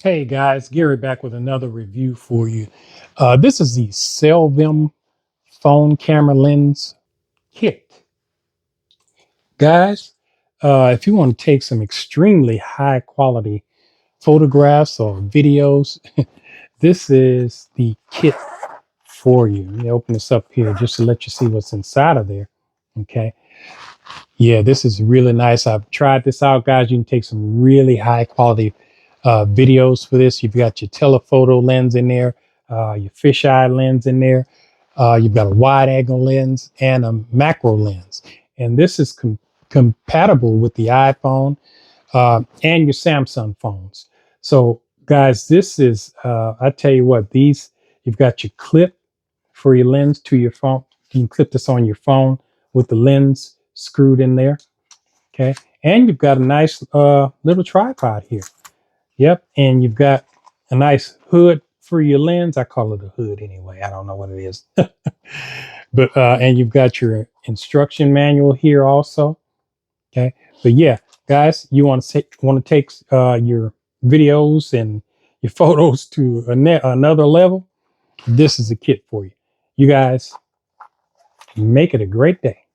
Hey guys, Gary back with another review for you. This is the Selvim Phone Camera Lens Kit. Guys, if you want to take some extremely high quality photographs or videos, this is the kit for you. Let me open this up here just to let you see what's inside of there. Okay. Yeah, this is really nice. I've tried this out, guys. You can take some really high quality videos for this. You've got your telephoto lens in there, your fisheye lens in there. You've got a wide angle lens and a macro lens. And this is compatible with the iPhone and your Samsung phones. So, guys, this is, I tell you what, you've got your clip for your lens to your phone. You can clip this on your phone with the lens screwed in there. Okay. And you've got a nice little tripod here. Yep. And you've got a nice hood for your lens. I call it a hood anyway. I don't know what it is. But and you've got your instruction manual here also. Okay. But yeah, guys, you want to take your videos and your photos to another level. This is a kit for you. You guys make it a great day.